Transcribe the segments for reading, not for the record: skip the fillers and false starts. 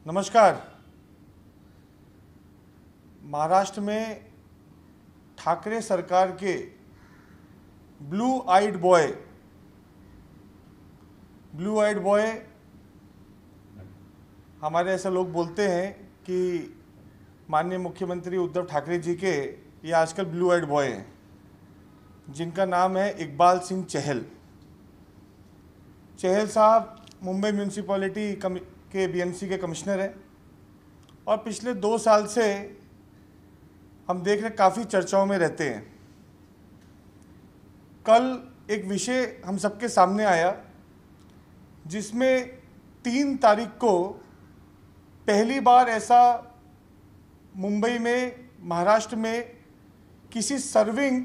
नमस्कार। महाराष्ट्र में ठाकरे सरकार के ब्लू आइड बॉय हमारे ऐसे लोग बोलते हैं कि माननीय मुख्यमंत्री उद्धव ठाकरे जी के ये आजकल ब्लू आइड बॉय हैं, जिनका नाम है इकबाल सिंह चहल। चहल साहब मुंबई म्यूनसिपैलिटी के बीएमसी के कमिश्नर हैं और पिछले 2 साल से हम देख रहे काफ़ी चर्चाओं में रहते हैं। कल एक विषय हम सबके सामने आया जिसमें 3 तारीख को पहली बार ऐसा मुंबई में, महाराष्ट्र में किसी सर्विंग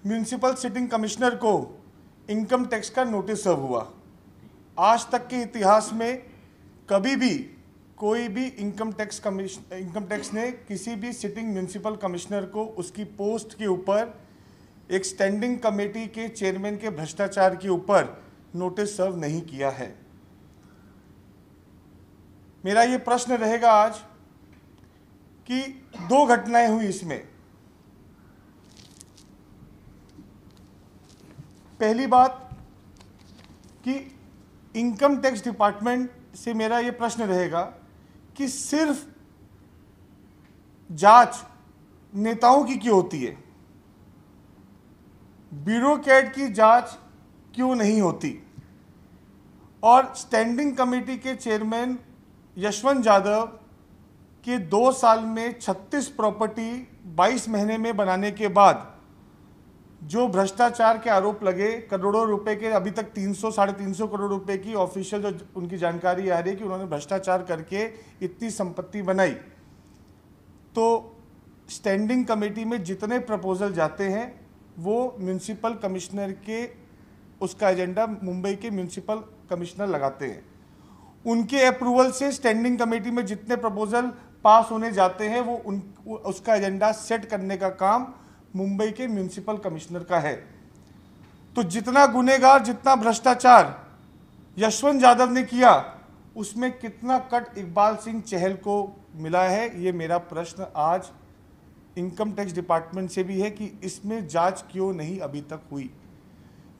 म्यूनसिपल सिटिंग कमिश्नर को इनकम टैक्स का नोटिस सर्व हुआ। आज तक के इतिहास में कभी भी कोई भी इनकम टैक्स ने किसी भी सिटिंग म्यूनसिपल कमिश्नर को उसकी पोस्ट के ऊपर एक स्टैंडिंग कमेटी के चेयरमैन के भ्रष्टाचार के ऊपर नोटिस सर्व नहीं किया है। मेरा ये प्रश्न रहेगा आज कि 2 घटनाएं हुई इसमें। पहली बात कि इनकम टैक्स डिपार्टमेंट से मेरा ये प्रश्न रहेगा कि सिर्फ जांच नेताओं की क्यों होती है, ब्यूरोक्रेट की जांच क्यों नहीं होती। और स्टैंडिंग कमेटी के चेयरमैन यशवंत यादव के 2 साल में 36 प्रॉपर्टी 22 महीने में बनाने के बाद जो भ्रष्टाचार के आरोप लगे, करोड़ों रुपए के, अभी तक 300-350 करोड़ रुपए की ऑफिशियल जो उनकी जानकारी आ रही है कि उन्होंने भ्रष्टाचार करके इतनी संपत्ति बनाई। तो स्टैंडिंग कमेटी में जितने प्रपोजल जाते हैं वो म्यूनसिपल कमिश्नर के उसका एजेंडा मुंबई के म्यूनसिपल कमिश्नर लगाते हैं। उनके अप्रूवल से स्टैंडिंग कमेटी में जितने प्रपोजल पास होने जाते हैं वो उसका एजेंडा सेट करने का काम मुंबई के म्यूनसिपल कमिश्नर का है। तो जितना गुनहगार, जितना भ्रष्टाचार यशवंत यादव ने किया, उसमें कितना कट इकबाल सिंह चहल को मिला है, ये मेरा प्रश्न आज इनकम टैक्स डिपार्टमेंट से भी है कि इसमें जांच क्यों नहीं अभी तक हुई।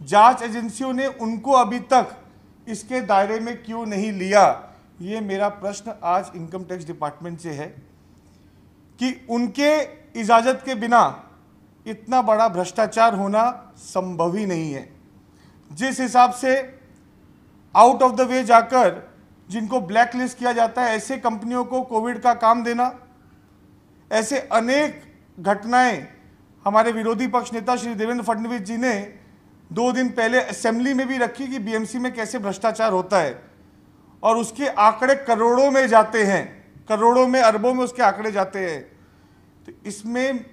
जांच एजेंसियों ने उनको अभी तक इसके दायरे में क्यों नहीं लिया, ये मेरा प्रश्न आज इनकम टैक्स डिपार्टमेंट से है कि उनके इजाज़त के बिना इतना बड़ा भ्रष्टाचार होना संभव ही नहीं है। जिस हिसाब से आउट ऑफ द वे जाकर जिनको ब्लैक लिस्ट किया जाता है, ऐसे कंपनियों को कोविड का काम देना, ऐसे अनेक घटनाएं हमारे विरोधी पक्ष नेता श्री देवेंद्र फडणवीस जी ने 2 दिन पहले असेंबली में भी रखी कि बीएमसी में कैसे भ्रष्टाचार होता है और उसके आंकड़े करोड़ों में जाते हैं, करोड़ों में, अरबों में उसके आंकड़े जाते हैं। तो इसमें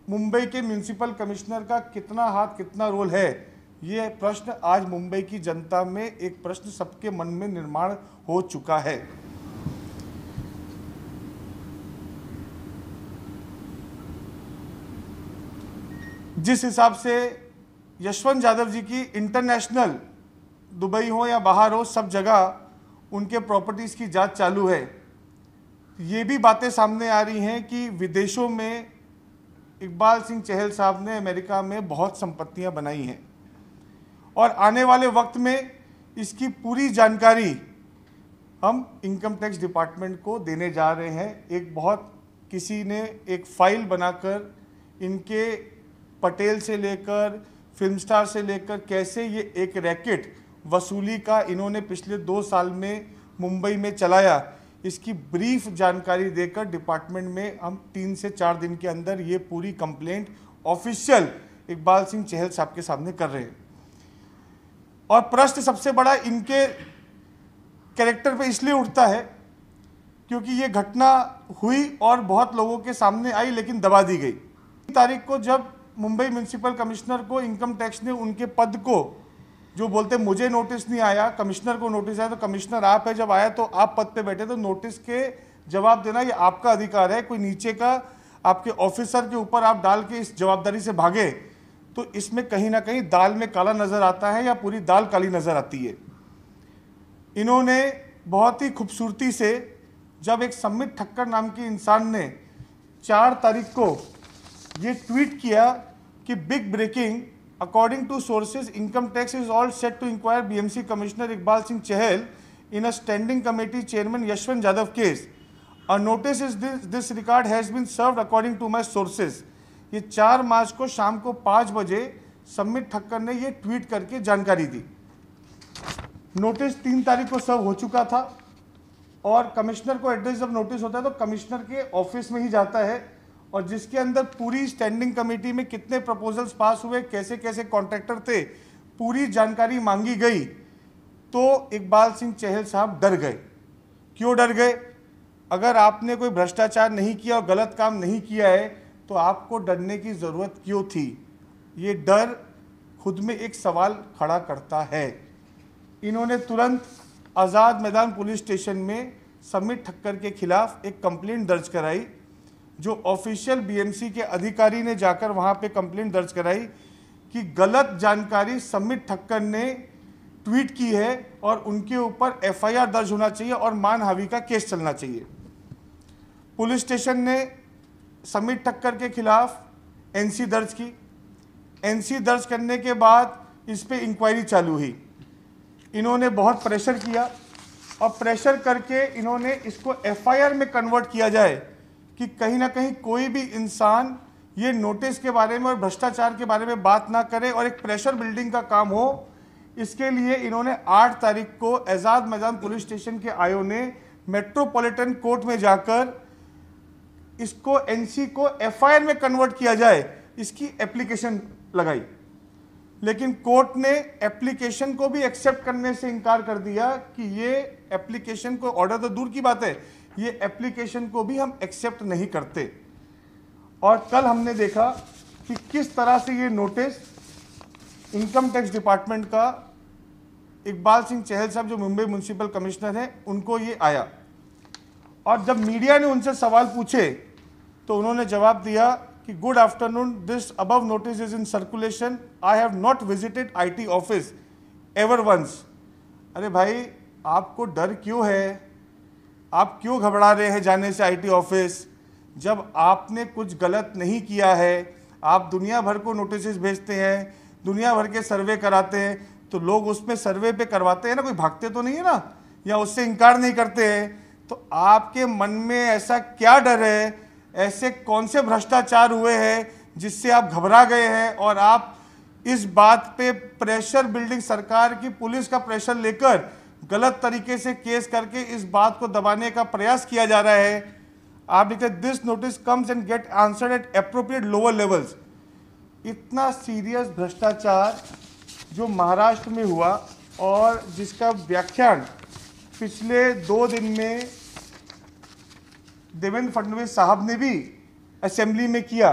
मुंबई के म्यूनसिपल कमिश्नर का कितना हाथ, कितना रोल है, ये प्रश्न आज मुंबई की जनता में एक प्रश्न सबके मन में निर्माण हो चुका है। जिस हिसाब से यशवंत यादव जी की इंटरनेशनल, दुबई हो या बाहर हो, सब जगह उनके प्रॉपर्टीज की जांच चालू है। ये भी बातें सामने आ रही हैं कि विदेशों में इकबाल सिंह चहल साहब ने अमेरिका में बहुत संपत्तियां बनाई हैं और आने वाले वक्त में इसकी पूरी जानकारी हम इनकम टैक्स डिपार्टमेंट को देने जा रहे हैं। किसी ने एक फाइल बनाकर इनके पटेल से लेकर फिल्म स्टार से लेकर कैसे ये एक रैकेट वसूली का इन्होंने पिछले 2 साल में मुंबई में चलाया, इसकी ब्रीफ जानकारी देकर डिपार्टमेंट में हम 3 से 4 दिन के अंदर ये पूरी कंप्लेंट ऑफिशियल इकबाल सिंह चहल साहब के सामने कर रहे हैं। और प्रश्न सबसे बड़ा इनके कैरेक्टर पे इसलिए उठता है क्योंकि ये घटना हुई और बहुत लोगों के सामने आई लेकिन दबा दी गई। 3 तारीख को जब मुंबई म्यूनसिपल कमिश्नर को इनकम टैक्स ने उनके पद को, जो बोलते मुझे नोटिस नहीं आया, कमिश्नर को नोटिस आया, तो कमिश्नर आप है, जब आया तो आप पद पे बैठे, तो नोटिस के जवाब देना ये आपका अधिकार है। कोई नीचे का आपके ऑफिसर के ऊपर आप डाल के इस जवाबदारी से भागे तो इसमें कहीं ना कहीं दाल में काला नजर आता है या पूरी दाल काली नजर आती है। इन्होंने बहुत ही खूबसूरती से जब एक सम्मित ठक्कर नाम के इंसान ने 4 तारीख को ये ट्वीट किया कि big breaking, according to sources income tax is all set to enquire BMC commissioner Iqbal Singh Chahal in a standing committee chairman Yashwant Yadav case. A notice is this record has been served according to my sources. ये 4 मार्च को शाम को 5 बजे सम्मित ठक्कर ने ये tweet करके जानकारी दी। Notice 3 तारीख को सर्व हो चुका था और कमिश्नर को एड्रेस जब नोटिस होता है तो कमिश्नर के ऑफिस में ही जाता है और जिसके अंदर पूरी स्टैंडिंग कमेटी में कितने प्रपोजल्स पास हुए, कैसे कैसे कॉन्ट्रैक्टर थे, पूरी जानकारी मांगी गई। तो इकबाल सिंह चहल साहब डर गए। क्यों डर गए? अगर आपने कोई भ्रष्टाचार नहीं किया और गलत काम नहीं किया है तो आपको डरने की ज़रूरत क्यों थी? ये डर खुद में एक सवाल खड़ा करता है। इन्होंने तुरंत आज़ाद मैदान पुलिस स्टेशन में सम्मित ठक्कर के खिलाफ एक कंप्लेंट दर्ज कराई। जो ऑफिशियल बीएमसी के अधिकारी ने जाकर वहाँ पे कंप्लेंट दर्ज कराई कि गलत जानकारी सम्मित ठक्कर ने ट्वीट की है और उनके ऊपर एफआईआर दर्ज होना चाहिए और मानहानि का केस चलना चाहिए। पुलिस स्टेशन ने सम्मित ठक्कर के खिलाफ एनसी दर्ज की। एनसी दर्ज करने के बाद इस पे इंक्वायरी चालू हुई। इन्होंने बहुत प्रेशर किया और प्रेशर करके इन्होंने इसको एफआईआर में कन्वर्ट किया जाए कि कहीं ना कहीं कोई भी इंसान ये नोटिस के बारे में और भ्रष्टाचार के बारे में बात ना करे और एक प्रेशर बिल्डिंग का काम हो। इसके लिए इन्होंने 8 तारीख को आज़ाद मैदान पुलिस स्टेशन के आईओ ने मेट्रोपॉलिटन कोर्ट में जाकर इसको एनसी को एफआईआर में कन्वर्ट किया जाए, इसकी एप्लीकेशन लगाई। लेकिन कोर्ट ने एप्लीकेशन को भी एक्सेप्ट करने से इनकार कर दिया कि ये एप्लीकेशन को, ऑर्डर तो दूर की बात है, ये एप्लीकेशन को भी हम एक्सेप्ट नहीं करते। और कल हमने देखा कि किस तरह से ये नोटिस इनकम टैक्स डिपार्टमेंट का इकबाल सिंह चहल साहब जो मुंबई म्युनिसिपल कमिश्नर हैं उनको ये आया। और जब मीडिया ने उनसे सवाल पूछे तो उन्होंने जवाब दिया कि good afternoon, this above notice is in circulation, I have not visited IT office ever once. अरे भाई, आपको डर क्यों है? आप क्यों घबरा रहे हैं जाने से आईटी ऑफिस? जब आपने कुछ गलत नहीं किया है, आप दुनिया भर को नोटिस भेजते हैं, दुनिया भर के सर्वे कराते हैं, तो लोग उसमें सर्वे पे करवाते हैं ना, कोई भागते तो नहीं है ना, या उससे इनकार नहीं करते हैं। तो आपके मन में ऐसा क्या डर है? ऐसे कौन से भ्रष्टाचार हुए हैं जिससे आप घबरा गए हैं और आप इस बात पे प्रेशर बिल्डिंग, सरकार की पुलिस का प्रेशर लेकर गलत तरीके से केस करके इस बात को दबाने का प्रयास किया जा रहा है? आप लिखते this notice comes and get answered at appropriate lower levels. इतना सीरियस भ्रष्टाचार जो महाराष्ट्र में हुआ और जिसका व्याख्यान पिछले 2 दिन में देवेंद्र फडणवीस साहब ने भी असेंबली में किया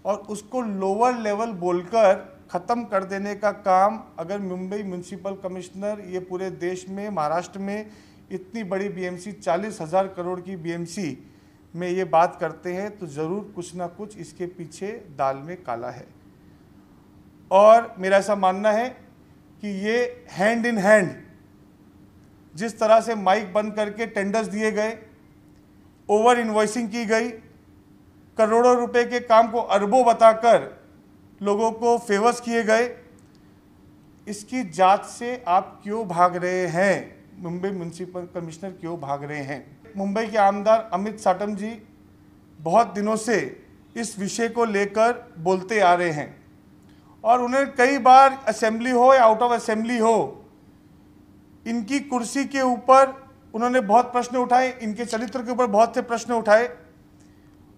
और उसको लोअर लेवल बोलकर ख़त्म कर देने का काम अगर मुंबई म्युनिसिपल कमिश्नर, ये पूरे देश में, महाराष्ट्र में इतनी बड़ी बीएमसी, 40,000 करोड़ की बीएमसी में ये बात करते हैं तो ज़रूर कुछ ना कुछ इसके पीछे दाल में काला है। और मेरा ऐसा मानना है कि ये हैंड इन हैंड जिस तरह से माइक बंद करके टेंडर्स दिए गए, ओवर इन्वॉइसिंग की गई, करोड़ों रुपए के काम को अरबों बताकर लोगों को फेवर्स किए गए, इसकी जांच से आप क्यों भाग रहे हैं? मुंबई म्युनिसिपल कमिश्नर क्यों भाग रहे हैं? मुंबई के आमदार अमित साटम जी बहुत दिनों से इस विषय को लेकर बोलते आ रहे हैं और उन्हें कई बार असेंबली हो या आउट ऑफ असेंबली हो, इनकी कुर्सी के ऊपर उन्होंने बहुत प्रश्न उठाए, इनके चरित्र के ऊपर बहुत से प्रश्न उठाए।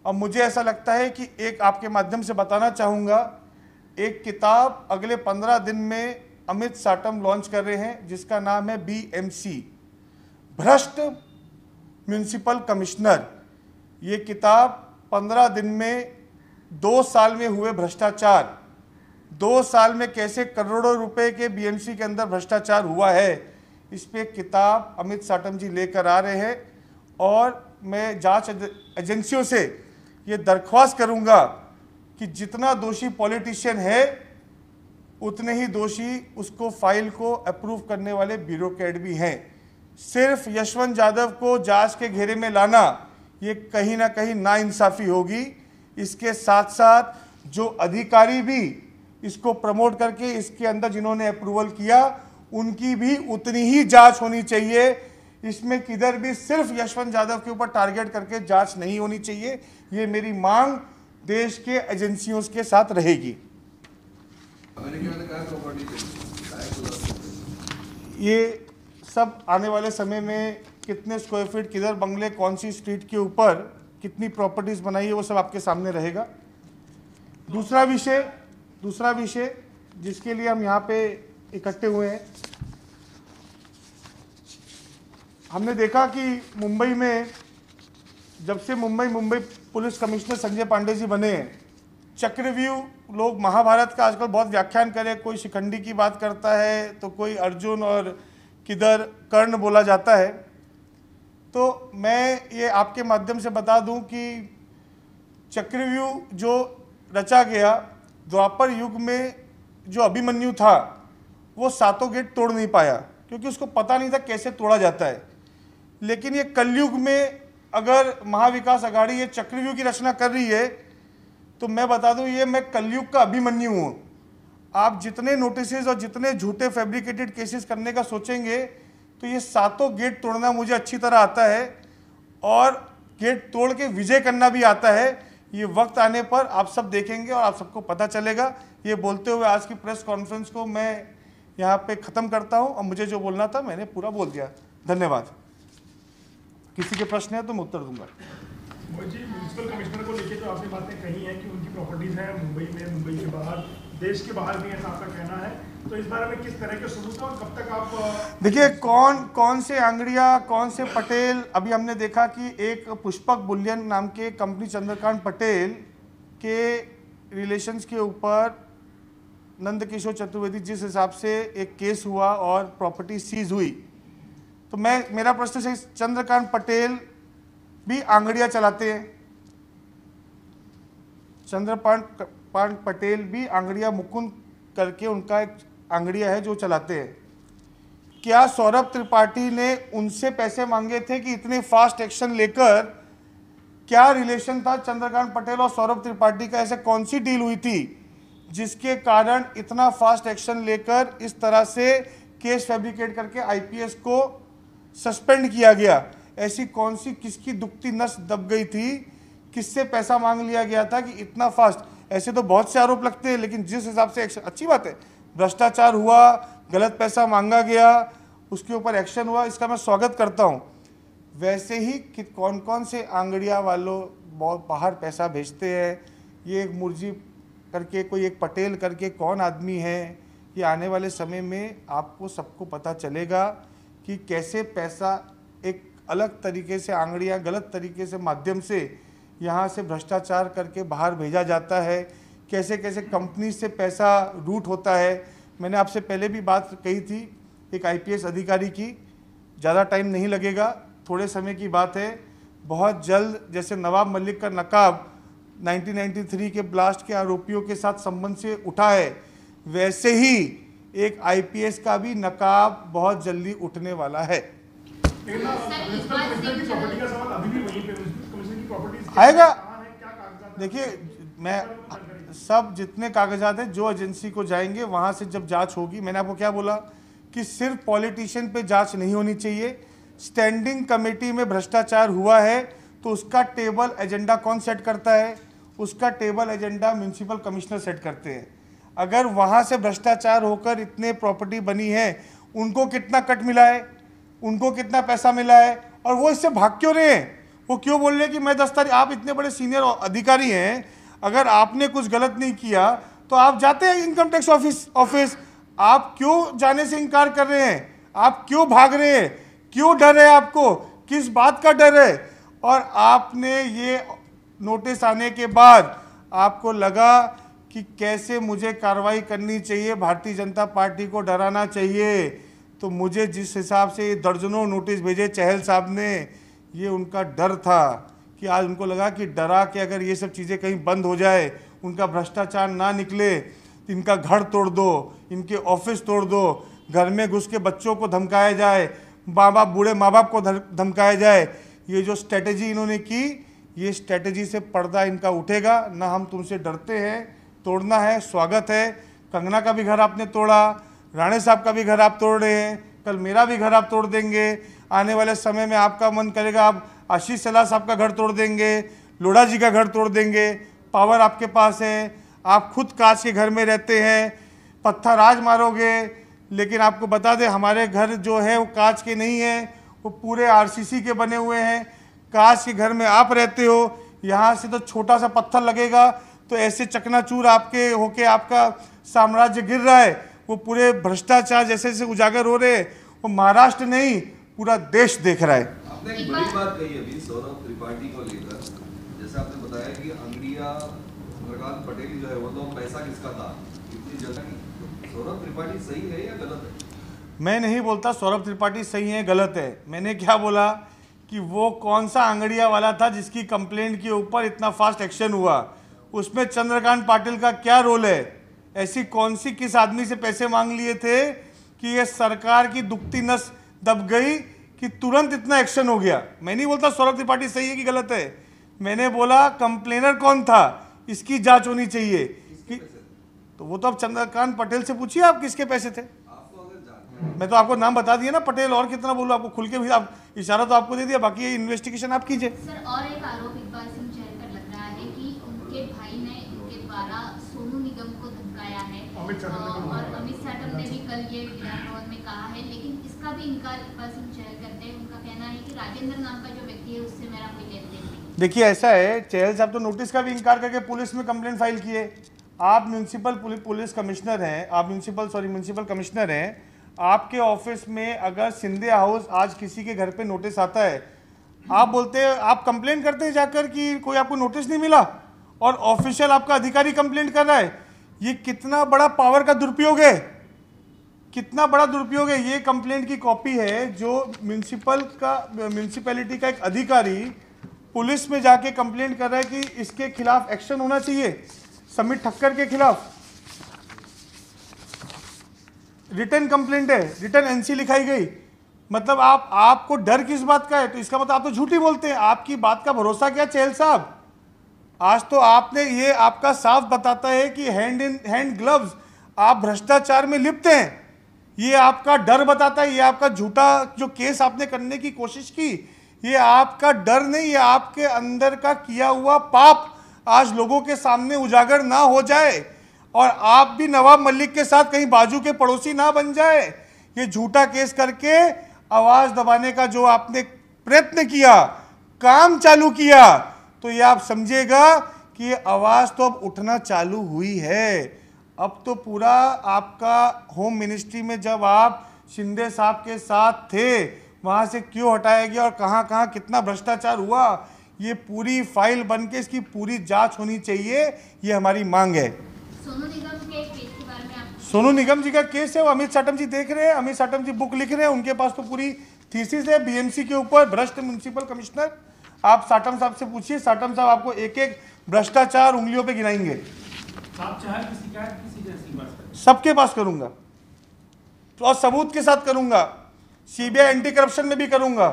और मुझे ऐसा लगता है कि एक आपके माध्यम से बताना चाहूँगा, एक किताब अगले 15 दिन में अमित साटम लॉन्च कर रहे हैं जिसका नाम है बीएमसी, भ्रष्ट म्युनिसिपल कमिश्नर। ये किताब 15 दिन में 2 साल में हुए भ्रष्टाचार, 2 साल में कैसे करोड़ों रुपए के बीएमसी के अंदर भ्रष्टाचार हुआ है, इस पे किताब अमित साटम जी लेकर आ रहे हैं। और मैं जांच एजेंसियों से ये दरख्वास्त करूंगा कि जितना दोषी पॉलिटिशियन है उतने ही दोषी उसको फाइल को अप्रूव करने वाले ब्यूरोक्रेट भी हैं। सिर्फ यशवंत यादव को जांच के घेरे में लाना ये कहीं ना कहीं नाइंसाफी होगी। इसके साथ साथ जो अधिकारी भी इसको प्रमोट करके इसके अंदर जिन्होंने अप्रूवल किया उनकी भी उतनी ही जांच होनी चाहिए। इसमें किधर भी सिर्फ यशवंत यादव के ऊपर टारगेट करके जांच नहीं होनी चाहिए। ये मेरी मांग देश के एजेंसियों के साथ रहेगी। ये सब आने वाले समय में कितने स्क्वायर फीट, किधर बंगले, कौन सी स्ट्रीट के ऊपर कितनी प्रॉपर्टीज बनाई है, वो सब आपके सामने रहेगा। दूसरा विषय जिसके लिए हम यहाँ पे इकट्ठे हुए हैं, हमने देखा कि मुंबई में जब से मुंबई पुलिस कमिश्नर संजय पांडे जी बने हैं, चक्रव्यूह, लोग महाभारत का आजकल बहुत व्याख्यान करे, कोई शिखंडी की बात करता है तो कोई अर्जुन और किधर कर्ण बोला जाता है। तो मैं ये आपके माध्यम से बता दूं कि चक्रव्यूह जो रचा गया द्वापर युग में, जो अभिमन्यु था वो सातों गेट तोड़ नहीं पाया क्योंकि उसको पता नहीं था कैसे तोड़ा जाता है। लेकिन ये कलयुग में अगर महाविकास आघाड़ी ये चक्रव्यूह की रचना कर रही है तो मैं बता दूं ये मैं कलयुग का अभिमन्यु हूँ। आप जितने नोटिसेज और जितने झूठे फैब्रिकेटेड केसेस करने का सोचेंगे तो ये सातों गेट तोड़ना मुझे अच्छी तरह आता है और गेट तोड़ के विजय करना भी आता है। ये वक्त आने पर आप सब देखेंगे और आप सबको पता चलेगा। ये बोलते हुए आज की प्रेस कॉन्फ्रेंस को मैं यहाँ पे ख़त्म करता हूँ और मुझे जो बोलना था मैंने पूरा बोल दिया। धन्यवाद। किसी के प्रश्न है तो मैं उत्तर दूंगा। जी, म्युनिसिपल कमिश्नर को लेकर जो आपने बातें कही हैं कि उनकी प्रॉपर्टीज हैं मुंबई में, मुंबई के बाहर, देश के बाहर भी, ऐसा आपका कहना है, तो इस बारे में किस तरह के सबूत और कब तक आप देखिए कौन से आंगड़िया, कौन से पटेल। अभी हमने देखा कि एक पुष्पक बुलियन नाम के कंपनी चंद्रकांत पटेल के रिलेशंस के ऊपर नंदकिशोर चतुर्वेदी जिस हिसाब से एक केस हुआ और प्रॉपर्टी सीज हुई, तो मेरा प्रश्न है चंद्रकांत पटेल भी आंगड़िया चलाते हैं। चंद्रकांत पटेल भी आंगड़िया मुकुंद करके उनका एक आंगड़िया है जो चलाते हैं। क्या सौरभ त्रिपाठी ने उनसे पैसे मांगे थे कि इतने फास्ट एक्शन लेकर, क्या रिलेशन था चंद्रकांत पटेल और सौरभ त्रिपाठी का? ऐसे कौन सी डील हुई थी जिसके कारण इतना फास्ट एक्शन लेकर इस तरह से केस फैब्रिकेट करके आईपीएस को सस्पेंड किया गया? ऐसी कौन सी, किसकी दुखती नस दब गई थी, किससे पैसा मांग लिया गया था कि इतना फास्ट? ऐसे तो बहुत से आरोप लगते हैं लेकिन जिस हिसाब से एक्शन, अच्छी बात है, भ्रष्टाचार हुआ, गलत पैसा मांगा गया, उसके ऊपर एक्शन हुआ, इसका मैं स्वागत करता हूं। वैसे ही कौन कौन से आंगड़िया वालों बहुत बाहर पैसा भेजते हैं, ये एक मुर्जी करके, कोई एक पटेल करके कौन आदमी है, ये आने वाले समय में आपको सबको पता चलेगा कि कैसे पैसा एक अलग तरीके से, आंगड़ियाँ गलत तरीके से माध्यम से यहाँ से भ्रष्टाचार करके बाहर भेजा जाता है, कैसे कैसे कंपनी से पैसा रूट होता है। मैंने आपसे पहले भी बात कही थी एक आईपीएस अधिकारी की, ज़्यादा टाइम नहीं लगेगा, थोड़े समय की बात है, बहुत जल्द जैसे नवाब मलिक का नकाब 1993 के ब्लास्ट के आरोपियों के साथ संबंध से उठा है, वैसे ही एक आईपीएस का भी नकाब बहुत जल्दी उठने वाला है। आएगा। देखिए मैं सब जितने कागजात हैं जो एजेंसी को जाएंगे वहां से जब जांच होगी, मैंने आपको क्या बोला कि सिर्फ पॉलिटिशियन पे जांच नहीं होनी चाहिए। स्टैंडिंग कमेटी में भ्रष्टाचार हुआ है तो उसका टेबल एजेंडा कौन सेट करता है? उसका table agenda municipal commissioner set करते हैं। अगर वहां से भ्रष्टाचार होकर इतने प्रॉपर्टी बनी है, उनको कितना कट मिला है, उनको कितना पैसा मिला है, और वो इससे भाग क्यों रहे हैं? वो क्यों बोल रहे हैं कि मैं 10 तारीख, आप इतने बड़े सीनियर अधिकारी हैं, अगर आपने कुछ गलत नहीं किया तो आप जाते हैं इनकम टैक्स ऑफिस, आप क्यों जाने से इनकार कर रहे हैं? आप क्यों भाग रहे हैं? क्यों डर है आपको? किस बात का डर है? और आपने ये नोटिस आने के बाद आपको लगा कि कैसे मुझे कार्रवाई करनी चाहिए, भारतीय जनता पार्टी को डराना चाहिए, तो मुझे जिस हिसाब से दर्जनों नोटिस भेजे चहल साहब ने, ये उनका डर था कि आज उनको लगा कि डरा के अगर ये सब चीज़ें कहीं बंद हो जाए, उनका भ्रष्टाचार ना निकले, इनका घर तोड़ दो, इनके ऑफिस तोड़ दो, घर में घुस के बच्चों को धमकाया जाए, बूढ़े माँ बाप को धमकाया जाए। ये जो स्ट्रेटेजी इन्होंने की, ये स्ट्रेटेजी से पर्दा इनका उठेगा। ना हम तुमसे डरते हैं, तोड़ना है स्वागत है। कंगना का भी घर आपने तोड़ा, राणे साहब का भी घर आप तोड़ रहे हैं, कल मेरा भी घर आप तोड़ देंगे। आने वाले समय में आपका मन करेगा आप आशीष सलाह साहब का घर तोड़ देंगे, लोढ़ा जी का घर तोड़ देंगे। पावर आपके पास है, आप खुद कांच के घर में रहते हैं, पत्थर आज मारोगे। लेकिन आपको बता दें, हमारे घर जो है वो कांच के नहीं है, वो पूरे आरसीसी के बने हुए हैं। कांच के घर में आप रहते हो, यहाँ से तो छोटा सा पत्थर लगेगा तो ऐसे चकनाचूर आपके होके आपका साम्राज्य गिर रहा है। वो पूरे भ्रष्टाचार जैसे जैसे उजागर हो रहे हैं, वो महाराष्ट्र नहीं पूरा देश देख रहा है। आपने एक बड़ी बात कही अभी सौरभ त्रिपाठी को लेकर, जैसे आपने बताया कि अंगड़िया चंद्रकांत पटेल जो है वो तो पैसा किसका था इतनी जगह की। सौरभ त्रिपाठी सही है या गलत है? मैं नहीं बोलता सौरभ त्रिपाठी सही है गलत है। मैंने क्या बोला कि वो कौन सा अंगड़िया वाला था जिसकी कंप्लेंट के ऊपर इतना फास्ट एक्शन हुआ, उसमें चंद्रकांत पाटिल का क्या रोल है? ऐसी कौन सी किस आदमी से पैसे मांग लिए थे कि ये सरकार की दुखती नस दब गई कि तुरंत इतना एक्शन हो गया? मैं नहीं बोलता सौरभ त्रिपाठी सही है कि गलत है। मैंने बोला कंप्लेनर कौन था इसकी जांच होनी चाहिए कि, तो वो तो अब चंद्रकांत पटेल से पूछिए आप किसके पैसे थे। मैं तो आपको नाम बता दिया ना पटेल, और कितना बोलूं आपको खुल के भी, आप इशारा तो आपको दे दिया, बाकी ये इन्वेस्टिगेशन आप कीजिए। सर, और एक आरोप इकबाल सिंह चहल पर लग रहा है कि उनके भाई ने उनके द्वारा सोनू निगम को धमकाया है, और अमित साटम ने भी कल ये विधान भवन में कहा है, लेकिन इसका भी इनकार इकबाल सिंह चहल करते हैं। उनका कहना है कि राजेंद्र नाम का जो व्यक्ति है उससे मेरा कोई लेन देन नहीं। देखिए ऐसा है, चहल साहब तो नोटिस का भी इनकार करके पुलिस में कंप्लेंट फाइल किए। आप म्यूनसिपल पुलिस कमिश्नर हैं, आप म्यूनसिपल कमिश्नर हैं। आपके ऑफिस में अगर सिंधे हाउस आज किसी के घर पे नोटिस आता है, आप बोलते हैं, आप कंप्लेंट करते हैं जाकर कि कोई आपको नोटिस नहीं मिला, और ऑफिशियल आपका अधिकारी कंप्लेंट कर रहा है। ये कितना बड़ा पावर का दुरुपयोग है, कितना बड़ा दुरुपयोग है। ये कंप्लेंट की कॉपी है जो म्यूनसिपैलिटी का एक अधिकारी पुलिस में जाके कंप्लेंट कर रहा है कि इसके खिलाफ एक्शन होना चाहिए, समीर ठक्कर के खिलाफ। रिटर्न कंप्लेंट है, रिटर्न एनसी लिखाई गई। मतलब आपको डर किस बात का है? तो इसका मतलब आप तो झूठी बोलते हैं। आपकी बात का भरोसा क्या चहल साहब? आज तो आपने ये आपका साफ बताता है कि हैंड इन हैंड ग्लव्स आप भ्रष्टाचार में लिप्त हैं। ये आपका डर बताता है। ये आपका झूठा जो केस आपने करने की कोशिश की, ये आपका डर नहीं, ये आपके अंदर का किया हुआ पाप आज लोगों के सामने उजागर ना हो जाए, और आप भी नवाब मलिक के साथ कहीं बाजू के पड़ोसी ना बन जाए। ये झूठा केस करके आवाज दबाने का जो आपने प्रयत्न किया, काम चालू किया, तो ये आप समझिएगा कि ये आवाज तो अब उठना चालू हुई है। अब तो पूरा आपका होम मिनिस्ट्री में जब आप शिंदे साहब के साथ थे, वहां से क्यों हटाया गया और कहां कहां कितना भ्रष्टाचार हुआ, ये पूरी फाइल बन के इसकी पूरी जांच होनी चाहिए। ये हमारी मांग है। सोनू निगम के केस के बारे में आप? सोनू निगम जी का केस है, वो अमित साटम जी देख रहे हैं। अमित साटम जी बुक लिख रहे हैं, उनके पास तो पूरी थीसिस है बीएमसी के ऊपर, भ्रष्ट म्युनिसिपल कमिश्नर। आप साटम साहब से पूछिए, साटम साहब आपको एक एक भ्रष्टाचार उंगलियों पे गिनाएंगे। सबके पास करूंगा और सबूत के साथ करूंगा, सीबीआई एंटी करप्शन में भी करूंगा,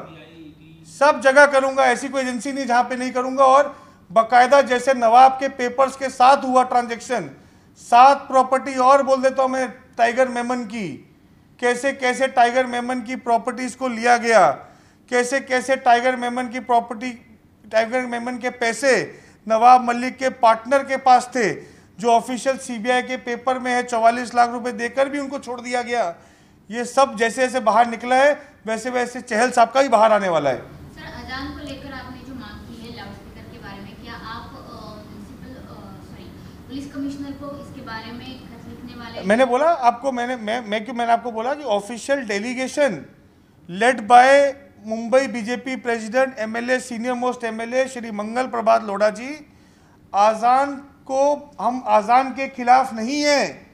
सब जगह करूंगा। ऐसी कोई एजेंसी नहीं जहां पे नहीं करूंगा। और बाकायदा जैसे नवाब के पेपर्स के साथ हुआ ट्रांजैक्शन, 7 प्रॉपर्टी और बोल देता हूं मैं टाइगर मेमन की, कैसे कैसे टाइगर मेमन की प्रॉपर्टीज को लिया गया, कैसे कैसे टाइगर मेमन की प्रॉपर्टी, टाइगर मेमन के पैसे नवाब मलिक के पार्टनर के पास थे, जो ऑफिशियल सीबीआई के पेपर में है। 44 लाख रुपए देकर भी उनको छोड़ दिया गया। ये सब जैसे जैसे बाहर निकला है, वैसे वैसे चहल साहब का भी बाहर आने वाला है। सर, अजान को लेकर आपने जो मांग की है लाउडस्पीकर के बारे में, क्या आप पुलिस कमिश्नर को इसके बारे में खत लिखने वाले? मैंने बोला आपको, मैंने आपको बोला कि official delegation led by Mumbai BJP president MLA, senior most MLA Shri Mangal Prabhat Lodha ji, आजान को, हम आजान के खिलाफ नहीं है।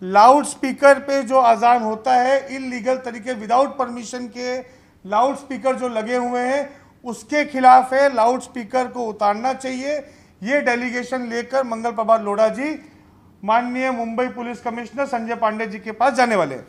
लाउड स्पीकर पे जो अजान होता है इलीगल तरीके, विदाउट परमिशन के लाउड स्पीकर जो लगे हुए हैं, उसके खिलाफ है। लाउड स्पीकर को उतारना चाहिए। ये डेलीगेशन लेकर मंगल प्रभात लोढ़ा जी माननीय मुंबई पुलिस कमिश्नर संजय पांडे जी के पास जाने वाले हैं।